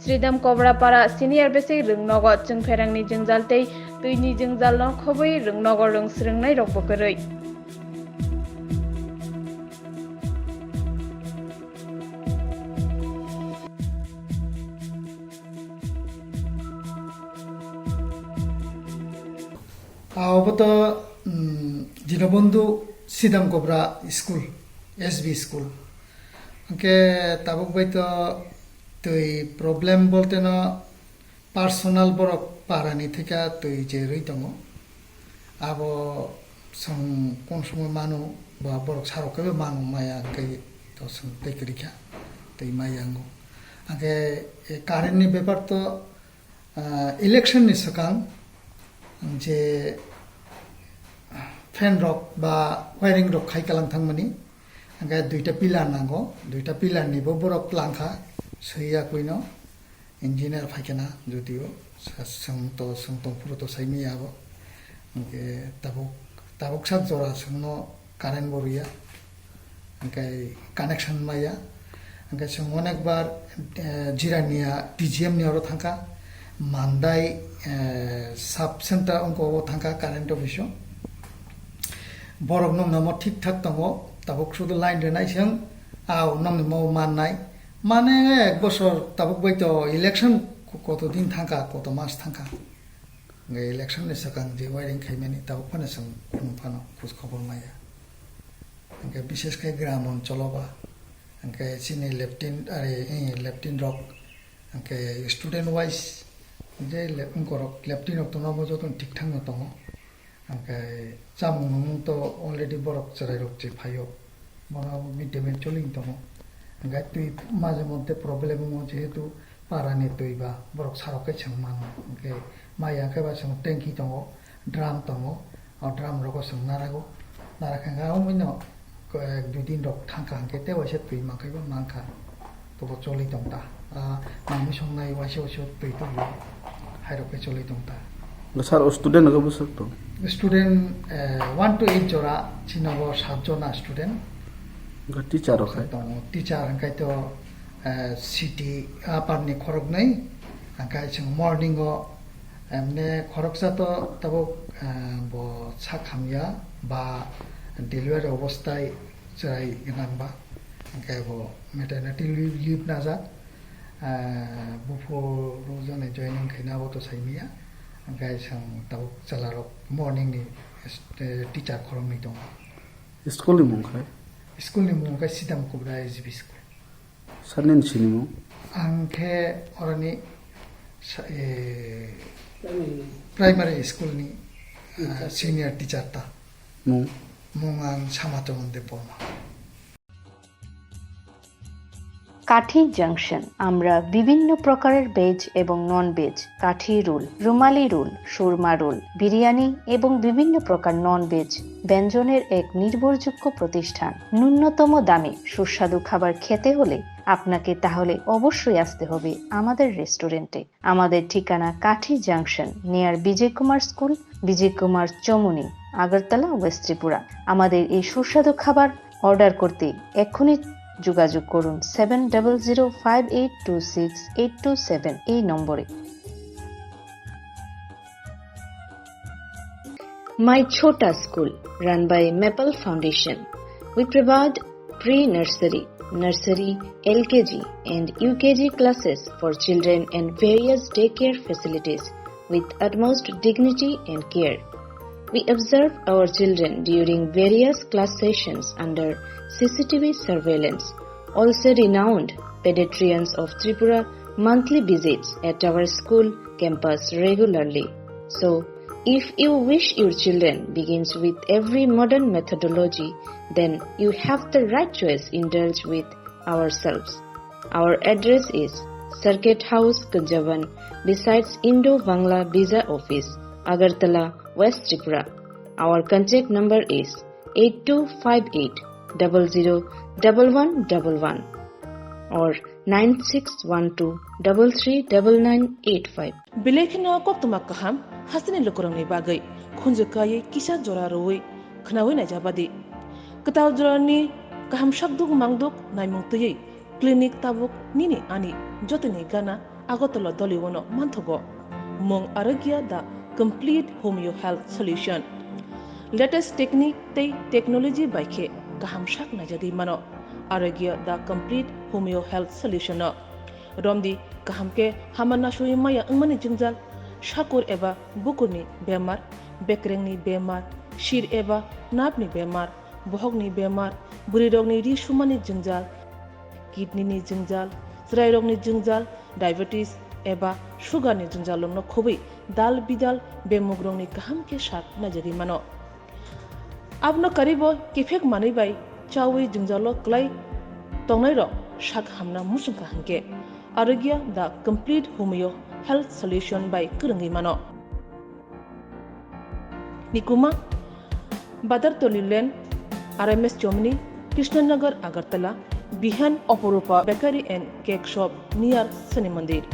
Sridam Kobra para senior basic rungnogo Chwngpherang ni Jwngjaltei Twini Jwngjalno khoboi rungnogo rung srungnai rok bokoroi. Oboto dinobandhu Sridam Kobra school SB school angke tabuk baito tui problem bolte no personal borok parani thika tui je rui tongo abo song kon somoy manu ba borok saroke be manu maya ke to song tekrika tei mayango angke current ni ব্যাপার তো election ni sakang je fan rock ba wiring rock khai kalang thangmani angka duita pilar nango duita pilar ni bo borok langkha seiya koino engineer phaikena jodio sangtong puro to saimi abo angke tabuk sak jora sangno current boria angke connection maya angke sung onekbar jirania TGM ni oro thangka mandai sub center onko thangka current office borok nong namo ঠিক ঠাক tongo tabuk শুধু line রেনাই song আও নম মো মাননাই মানে এক বছর tabuk বইতো election কতদিন থাকা কত মাস থাকা গে ইলেকশন নি সাকাং যে ওয়ারিং খাইমানি tabuk ফানে সং ফানো খোঁজ খবর মাইয়া গে বিশেষ করে গ্রাম অঞ্চলবা গে চিনি লেফটিন রক গে স্টুডেন্ট ওয়াইজ যে লেফটিন রক তো নবো যতন ঠিক ঠাক না tongo angke jamung to already borok charai rok je phayo bona mid day meal choling tongo angke tui maje moddhe problem mo jehetu parani tui ba borok saroke changmano angke maya ke ba sang tanki tongo drum tongo drum roko sang narago narakanga omino ek dui din rok thangka angke te waise tui makai ba mangkha to choli tongta mami songnai waise tui to hairoke choli tongta Sir, student agak besar tu. Student 1 to 8 jora chinago 7 jona student. Gak teacher okai. Teacher angkai to city apar ni khorok nai angkai chung morning go emne khorok sa to tabo bo sakhamya ba delivery obosthai charai gnang ba angkai bo maternity leave na ja before rozane joining khaina bo to saimia angkai sang tabuk chalarok morning ni teacher khorong ni dong School ni mung kai. school ni mung kai Sridam Kobra SB school Sanin sini mung. angke orani primary school ni senior teacher ta Mung. mungang samatonde borma কাঠি junction আমরা বিভিন্ন প্রকারের veg এবং non veg কাঠি role রুমালি role Surma role biryani এবং বিভিন্ন প্রকার non veg ব্যঞ্জনের এক নির্ভরযোগ্য প্রতিষ্ঠান ন্যূনতম দামে সুস্বাদু খাবার খেতে হলে আপনাকে তাহলে অবশ্যই আসতে হবে আমাদের রেস্টুরেন্টে আমাদের ঠিকানা কাঠি জাংশন নিয়ার বিজয় কুমার স্কুল বিজয় কুমার চমুনি আগরতলা ওয়েস্ট ত্রিপুরা আমাদের এই সুস্বাদু খাবার অর্ডার করতে এক্ষুনি যোগাযোগ করুন 7005826827 এই নম্বরে। My Chota School, run by Maple Foundation. We provide pre-nursery, nursery, LKG and UKG classes for children and various daycare facilities with utmost dignity and care. We observe our children during various class sessions under CCTV surveillance. Also renowned pediatricians of Tripura monthly visits at our school campus regularly. So, if you wish your children begins with every modern methodology, then you have the right choice indulge with ourselves. Our address is Circuit House, Kunjavan, besides Indo-Bangla Visa Office, Agartala, West Tripura. Our contact number is 8258 001111 or 9612 339985. Bilekino koktumak kaham hasini lokorongni bagai khunjukai kisa jora roi khnawi na jabadi kataw jorani kaham shabduk mangduk naimung tuyei clinic tabuk nini ani jotini gana agotolo doliwono manthogo mung arogya the complete homeo health solution latest technique tei technology baikhe kaham shak najadi mano arogya the complete homeo health solution no romdi kahamke hamana shui maya angmani jingjal shakur eba bukurni bemar bekrengni bemar shir eba napni bemar bohogni bemar burirogni ri shumani jingjal kidney ni jingjal srairogni jingjal diabetes eba sugar ni jingjal no khobai dal bidal bemugrongni kahamke shak najari mano abno karibo kifek mani bai chawi jingjalo klai tongnai ro shak hamna musungka hangke arogya the complete homeo health solution by kurungi mano nikuma badar tolilen RMS Germany Krishnanagar Agartala Bihan Oporupa Bakery and Cake Shop near Sani Mandir